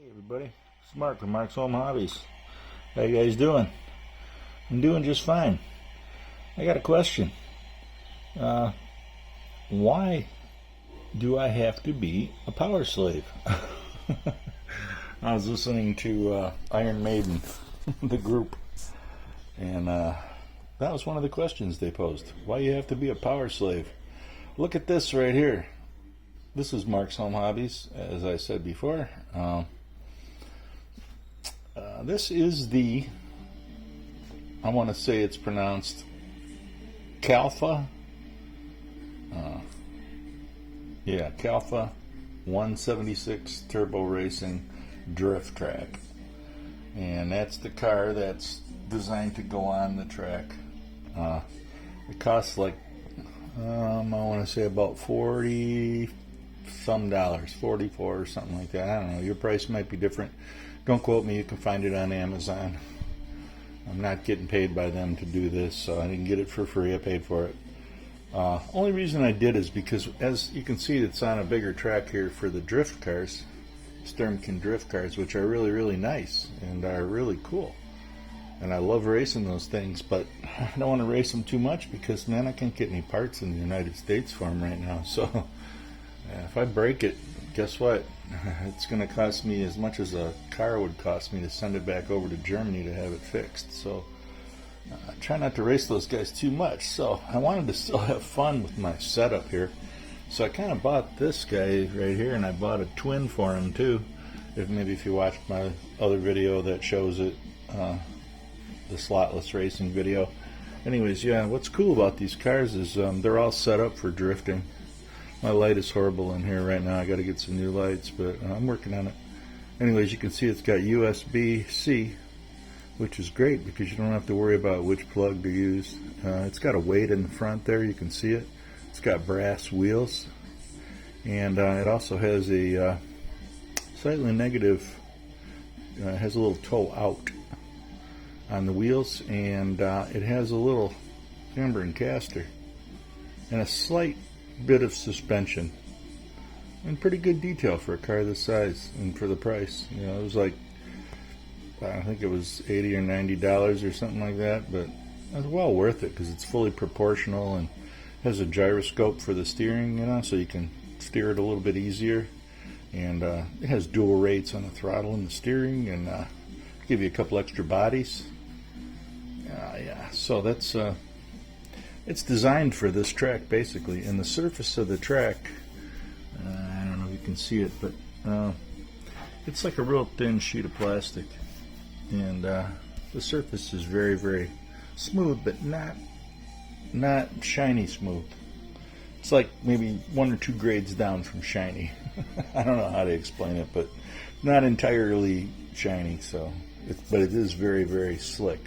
Hey everybody, it's Mark from Mark's Home Hobbies. How you guys doing? I'm doing just fine. I got a question. Why do I have to be a power slave? I was listening to Iron Maiden, the group, and that was one of the questions they posed. Why you have to be a power slave? Look at this right here. This is Mark's Home Hobbies, as I said before. This is the, I want to say it's pronounced Calfa. Calfa 176 Turbo Racing Drift Track. And that's the car that's designed to go on the track. It costs like, I want to say about 40 some dollars, 44 or something like that. I don't know, your price might be different. Don't quote me, you can find it on Amazon. I'm not getting paid by them to do this, so I didn't get it for free, I paid for it. Only reason I did is because, as you can see, it's on a bigger track here for the drift cars, Sturmkin drift cars, which are really, really nice and are really cool. And I love racing those things, but I don't want to race them too much because, man, I can't get any parts in the United States for them right now. So if I break it, guess what? It's going to cost me as much as a car would cost me to send it back over to Germany to have it fixed. So I try not to race those guys too much. So I wanted to still have fun with my setup here. So I kind of bought this guy right here, and I bought a twin for him too. If you watched my other video that shows it, the slotless racing video. Anyways, yeah, what's cool about these cars is they're all set up for drifting. My light is horrible in here right now. I got to get some new lights, but I'm working on it. Anyways, you can see it's got USB-C, which is great because you don't have to worry about which plug to use. It's got a weight in the front there. You can see it. It's got brass wheels, and it also has a slightly negative. Has a little toe out on the wheels, and it has a little camber and caster, and a slight bit of suspension, and pretty good detail for a car this size and for the price. You know, it was like, I think it was $80 or $90 or something like that, but it was well worth it because it's fully proportional and has a gyroscope for the steering, you know, so you can steer it a little bit easier. And it has dual rates on the throttle and the steering, and give you a couple extra bodies. Yeah, so that's it's designed for this track basically, and the surface of the track, I don't know if you can see it, but it's like a real thin sheet of plastic, and the surface is very, very smooth, but not shiny smooth. It's like maybe 1 or 2 grades down from shiny. I don't know how to explain it, but not entirely shiny. But it is very, very slick.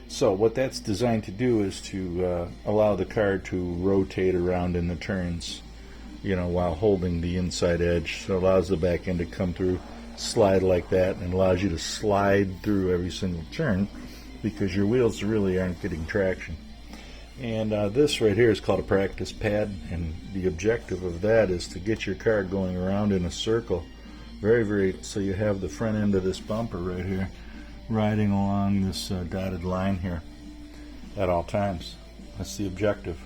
So what that's designed to do is to allow the car to rotate around in the turns, you know, while holding the inside edge. So it allows the back end to come through, slide like that, and allows you to slide through every single turn because your wheels really aren't getting traction. And this right here is called a practice pad, and the objective of that is to get your car going around in a circle. So you have the front end of this bumper right here riding along this dotted line here at all times. That's the objective.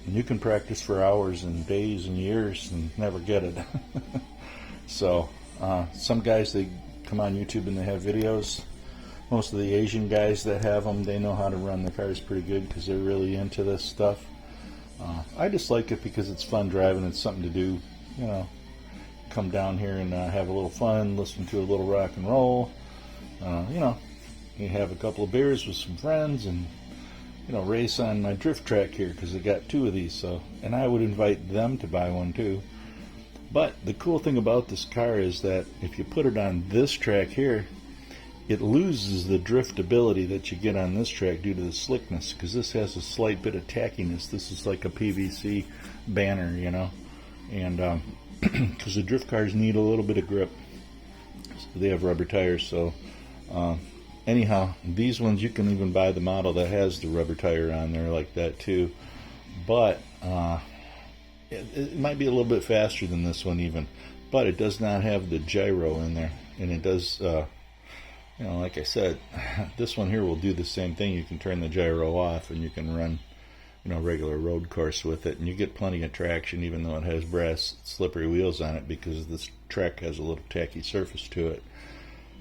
And you can practice for hours and days and years and never get it. So some guys, they come on YouTube and they have videos. Most of the Asian guys that have them, they know how to run the cars pretty good because they're really into this stuff. I just like it because it's fun driving. It's something to do, you know. Come down here and have a little fun, listen to a little rock and roll. You know, you have a couple of beers with some friends, and you know, race on my drift track here because I got 2 of these. So, and I would invite them to buy one too. But the cool thing about this car is that if you put it on this track here, it loses the driftability that you get on this track due to the slickness, because this has a slight bit of tackiness. This is like a PVC banner, you know, and because the drift cars need a little bit of grip, so they have rubber tires. So anyhow, these ones, you can even buy the model that has the rubber tire on there like that too, but it might be a little bit faster than this one even. but it does not have the gyro in there. And it does, like I said, this one here will do the same thing. You can turn the gyro off and you can run, regular road course with it, and you get plenty of traction even though it has brass slippery wheels on it, because this track has a little tacky surface to it.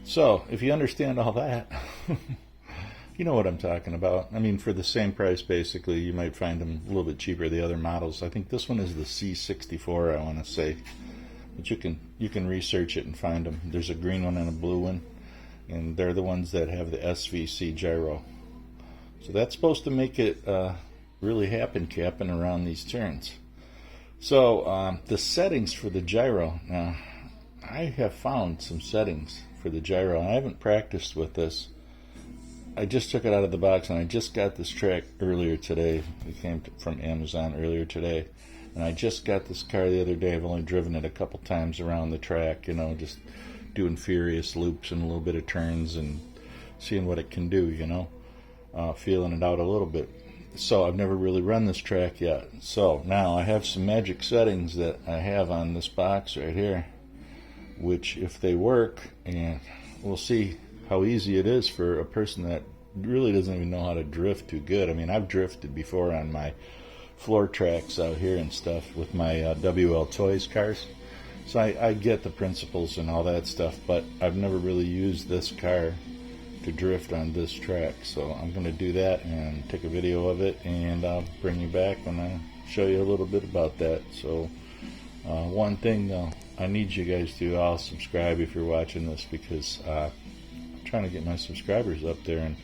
So if you understand all that, you know what I'm talking about. I mean, for the same price, basically, you might find them a little bit cheaper, the other models. I think this one is the C64, I want to say. But you can research it and find them. There's a green one and a blue one, and they're the ones that have the SVC gyro. So that's supposed to make it really capping around these turns. So the settings for the gyro. Now, I have found some settings for the gyro. I haven't practiced with this. I just took it out of the box, and I just got this track earlier today. It came from Amazon earlier today. And I just got this car the other day. I've only driven it a couple times around the track, just doing furious loops and a little bit of turns and seeing what it can do, feeling it out a little bit. So I've never really run this track yet. So now I have some magic settings that I have on this box right here, which if they work, and we'll see how easy it is for a person that really doesn't even know how to drift too good. I mean, I've drifted before on my floor tracks out here and stuff with my WL Toys cars. So I get the principles and all that stuff, but I've never really used this car to drift on this track. So I'm going to do that and take a video of it, and I'll bring you back when I show you a little bit about that. So one thing though, I need you guys to all subscribe if you're watching this, because I'm trying to get my subscribers up there and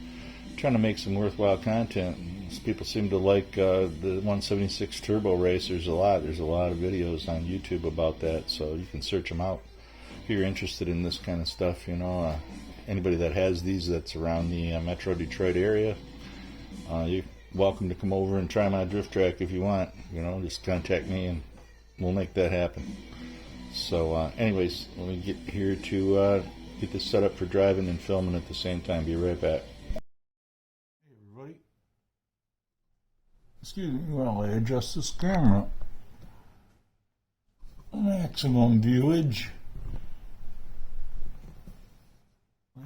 trying to make some worthwhile content. People seem to like the 176 Turbo Racers a lot. There's a lot of videos on YouTube about that, so you can search them out if you're interested in this kind of stuff. Anybody that has these that's around the Metro Detroit area, you're welcome to come over and try my drift track if you want. Just contact me and we'll make that happen. So anyways, let me get here to get this set up for driving and filming at the same time. Be right back. Hey everybody. Excuse me while I adjust this camera. Maximum viewage.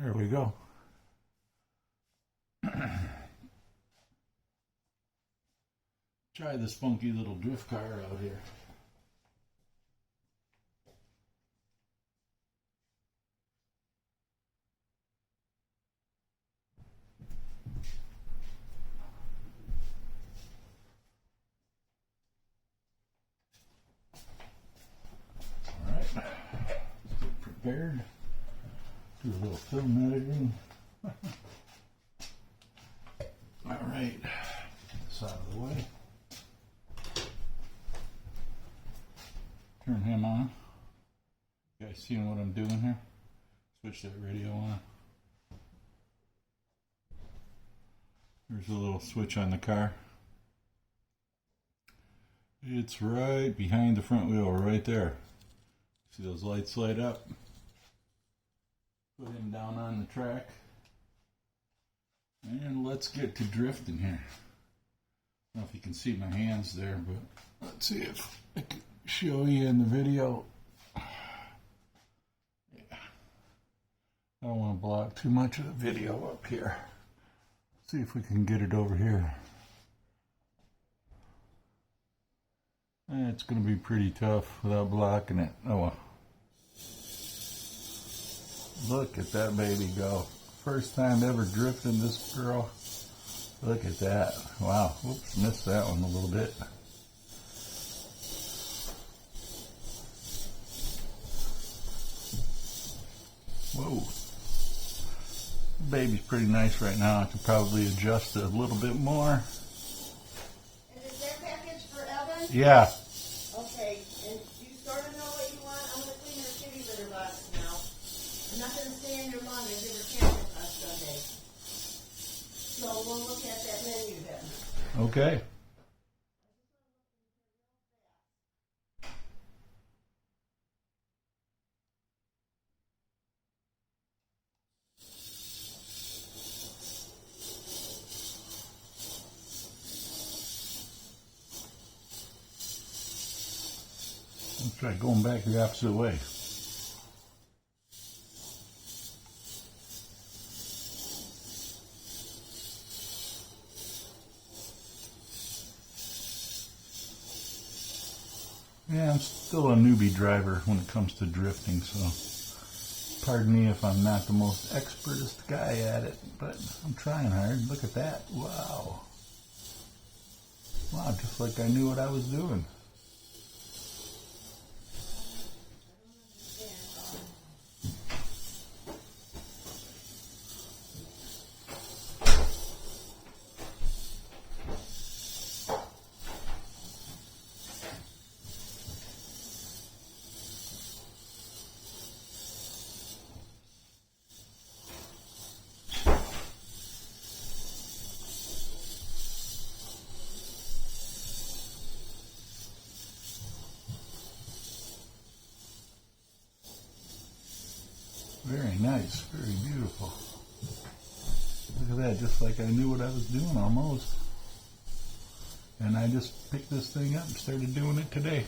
There we go. Try this funky little drift car out here. Alright, get prepared. Do a little film editing. Alright, get this out of the way. Turn him on. You guys seeing what I'm doing here? Switch that radio on. There's a little switch on the car. It's right behind the front wheel, right there. See those lights light up? Put him down on the track. And let's get to drifting here. I don't know if you can see my hands there, but let's see if I can show you in the video. Yeah. I don't want to block too much of the video up here. See if we can get it over here. It's going to be pretty tough without blocking it. Oh well. Look at that baby go. First time ever drifting this girl. Look at that. Wow. Whoops, missed that one a little bit. Whoa. Baby's pretty nice right now. I could probably adjust it a little bit more. And is that package for Evan? Yeah. Okay, and you sort of know what you want? I'm going to clean her kitty litter box now. Nothing to stay in your lawn. I give her cameras on Sunday. So we'll look at that menu then. Okay. Let's try going back the opposite way. Yeah, I'm still a newbie driver when it comes to drifting, so pardon me if I'm not the most expertest guy at it, but I'm trying hard. Look at that. Wow. Wow, just like I knew what I was doing. Very nice, very beautiful. Look at that, just like I knew what I was doing almost. And I just picked this thing up and started doing it today.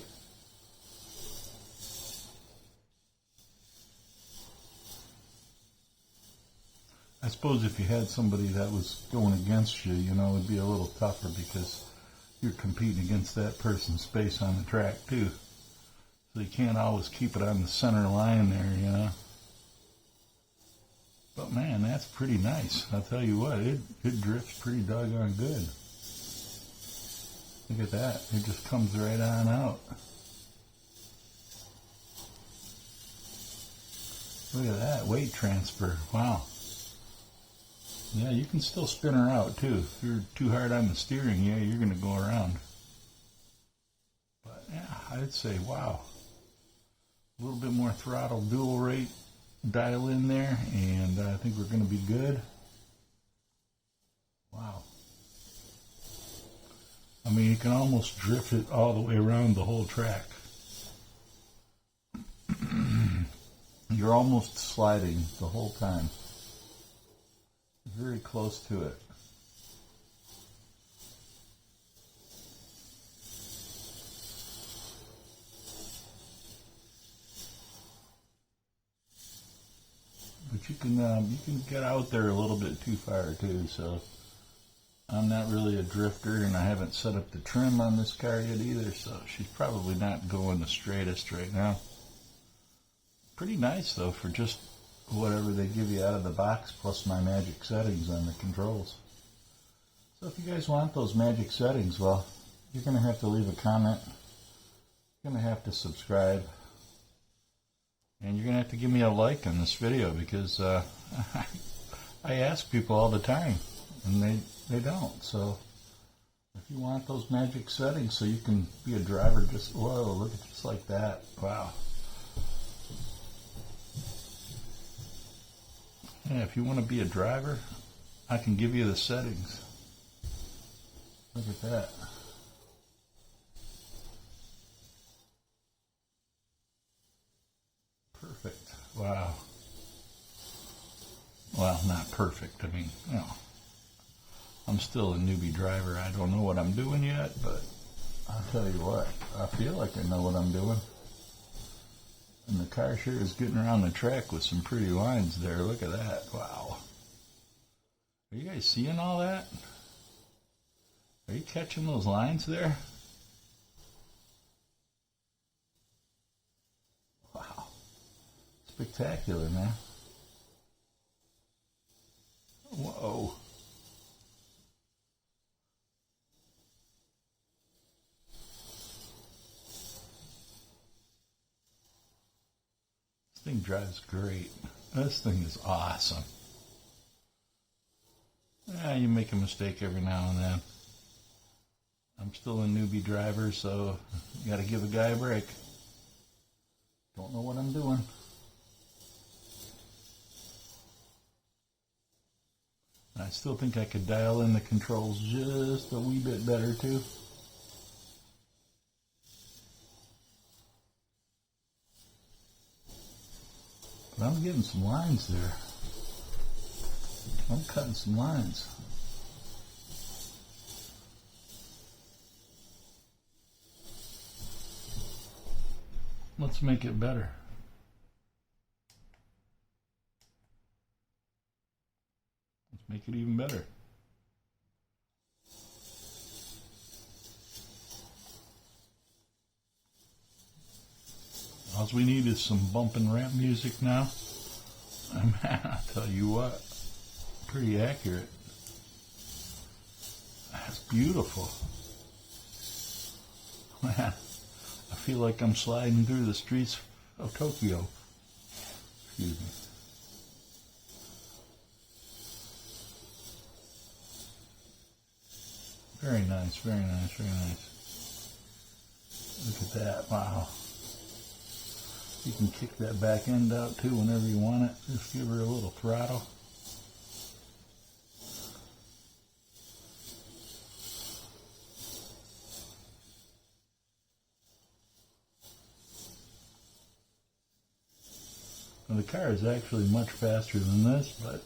I suppose if you had somebody that was going against you, you know, it'd be a little tougher because you're competing against that person's space on the track too. So you can't always keep it on the center line there, you know. But man, that's pretty nice. I'll tell you what, it drifts pretty doggone good. Look at that. It just comes right on out. Look at that, weight transfer. Wow. Yeah, you can still spin her out too. If you're too hard on the steering, yeah, you're going to go around. But yeah, I'd say, wow. A little bit more throttle dual rate dial in there, and I think we're going to be good. Wow. I mean, you can almost drift it all the way around the whole track. You're almost sliding the whole time. Very close to it. But you can get out there a little bit too far too, so I'm not really a drifter, and I haven't set up the trim on this car yet either, so she's probably not going the straightest right now. Pretty nice though for just whatever they give you out of the box, plus my magic settings on the controls. So if you guys want those magic settings, well, you're going to have to leave a comment, you're going to have to subscribe, and you're going to have to give me a like on this video, because I ask people all the time, and they don't. So if you want those magic settings so you can be a driver, just, whoa, look at just like that. Wow. Yeah, if you want to be a driver, I can give you the settings. Look at that. Perfect. Wow. Well, not perfect. I mean, you know, I'm still a newbie driver. I don't know what I'm doing yet, but I'll tell you what, I feel like I know what I'm doing. And the car sure is getting around the track with some pretty lines there. Look at that. Wow. Are you guys seeing all that? Are you catching those lines there? Wow. Spectacular, man. Whoa. This thing drives great. This thing is awesome. Yeah, you make a mistake every now and then. I'm still a newbie driver, so you gotta give a guy a break. Don't know what I'm doing. I still think I could dial in the controls just a wee bit better too. But I'm getting some lines there. I'm cutting some lines. let's make it better. Let's make it even better. All we need is some bump and ramp music now. Man, I'll tell you what, pretty accurate. That's beautiful. Man, I feel like I'm sliding through the streets of Tokyo. Excuse me. Very nice, very nice, very nice. Look at that, wow. You can kick that back end out too whenever you want it. Just give her a little throttle. Now, the car is actually much faster than this, but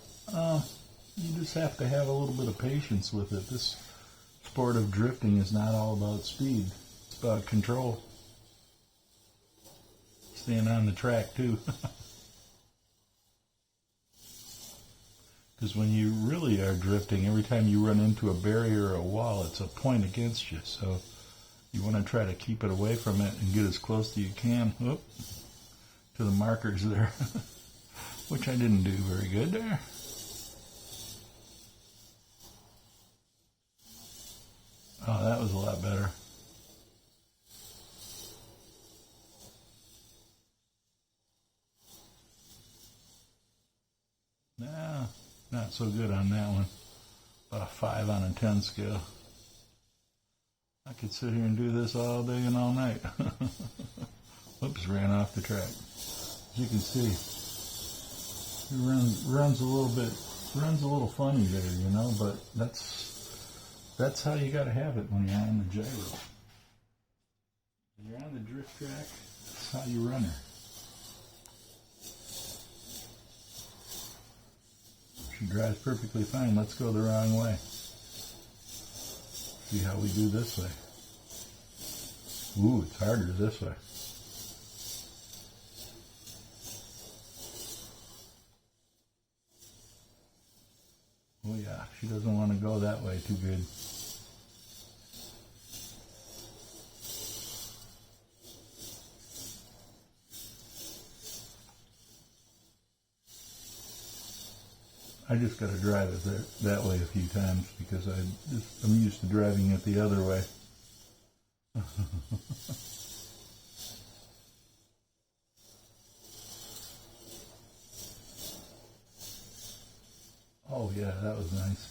you just have to have a little bit of patience with it. This sport of drifting is not all about speed. It's about control. Staying on the track too. Because when you really are drifting, every time you run into a barrier or a wall, it's a point against you. So you want to try to keep it away from it and get as close as you can to the markers there. Which I didn't do very good there. Oh, that was a lot better. No, not so good on that one. About a 5 on a 10 scale. I could sit here and do this all day and all night. Whoops, ran off the track. As you can see, it runs a little funny there, you know, but that's how you gotta have it when you're on the gyro. When you're on the drift track, that's how you run her. She drives perfectly fine. Let's go the wrong way. See how we do this way. Ooh, it's harder this way. Oh yeah, she doesn't want to go that way too good. I just got to drive it that way a few times because I'm used to driving it the other way. Oh yeah, that was nice.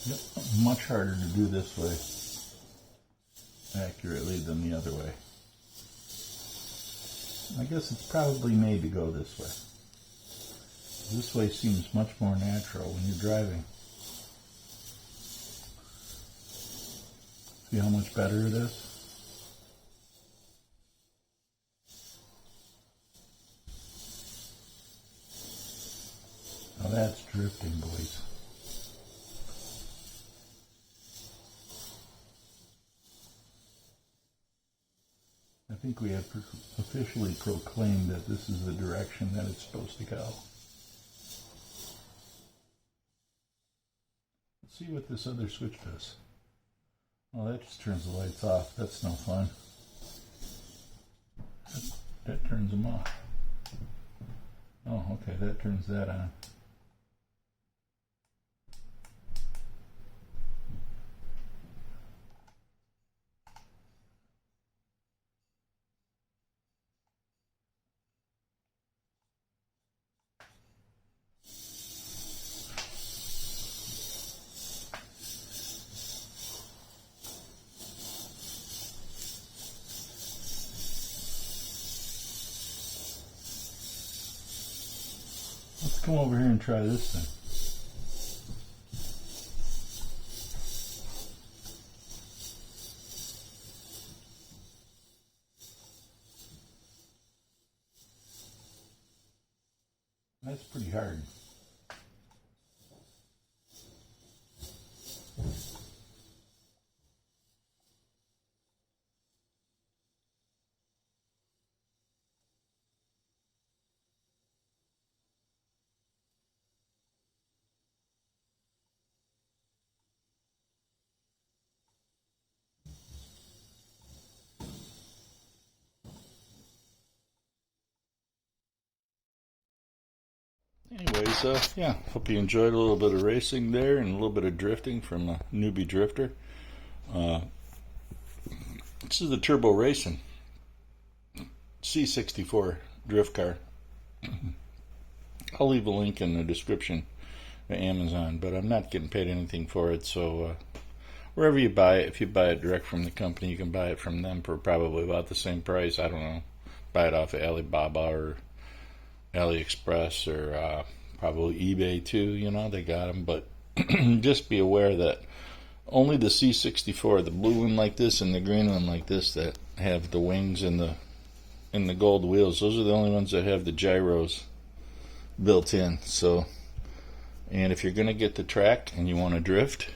Yep, much harder to do this way accurately than the other way. I guess it's probably made to go this way. This way seems much more natural when you're driving. See how much better it is? Now that's drifting, boys. I think we have officially proclaimed that this is the direction that it's supposed to go. Let's see what this other switch does. Oh, that just turns the lights off. That's no fun. That turns them off. Oh, okay, that turns that on. Let's come over here and try this thing. That's pretty hard. Anyways, yeah, hope you enjoyed a little bit of racing there and a little bit of drifting from a newbie drifter. This is the Turbo Racing C64 drift car. I'll leave a link in the description to Amazon, but I'm not getting paid anything for it, so wherever you buy it, if you buy it direct from the company, you can buy it from them for probably about the same price. I don't know. Buy it off of Alibaba or AliExpress or probably eBay too, you know, they got them. But just be aware that only the C64, the blue one like this and the green one like this that have the wings and the gold wheels, those are the only ones that have the gyros built in. So, and if you're going to get the track and you want to drift,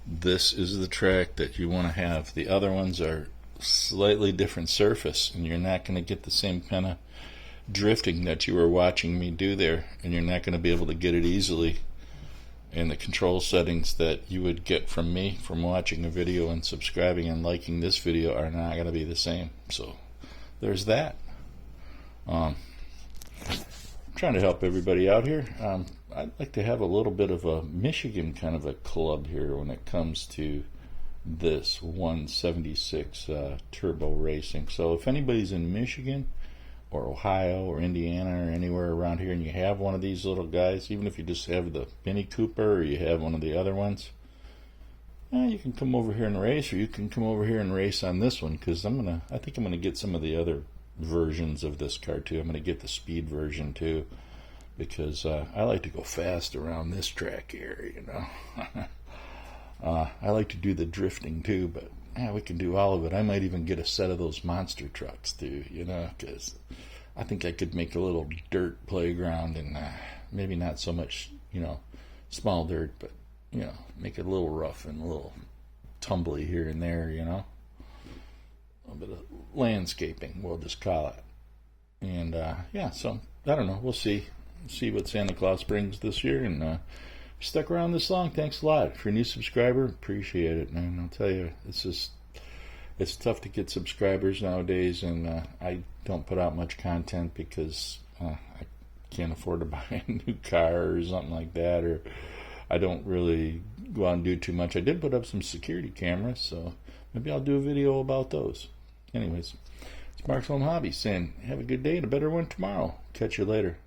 this is the track that you want to have. The other ones are slightly different surface, and you're not going to get the same kind of drifting that you were watching me do there, and you're not going to be able to get it easily. And the control settings that you would get from me from watching a video and subscribing and liking this video are not going to be the same. So there's that. I'm trying to help everybody out here. I'd like to have a little bit of a Michigan kind of a club here when it comes to this 176 Turbo Racing. So if anybody's in Michigan or Ohio or Indiana or anywhere around here and you have one of these little guys, even if you just have the Mini Cooper or you have one of the other ones, you can come over here and race, or you can come over here and race on this one, because I think I'm gonna get some of the other versions of this car too. I'm gonna get the speed version too, because I like to go fast around this track here, you know. I like to do the drifting too, but we can do all of it. I might even get a set of those monster trucks too, you know, because I think I could make a little dirt playground, and maybe not so much, you know, small dirt, but, you know, make it a little rough and a little tumbly here and there, you know. A little bit of landscaping, we'll just call it. And yeah, so I don't know, we'll see what Santa Claus brings this year. And if you stuck around this long, thanks a lot. If you're a new subscriber, appreciate it, man. I'll tell you, it's tough to get subscribers nowadays, and I don't put out much content because I can't afford to buy a new car or something like that, or I don't really go out and do too much. I did put up some security cameras, so maybe I'll do a video about those. Anyways, it's Mark's Home Hobby saying have a good day and a better one tomorrow. Catch you later.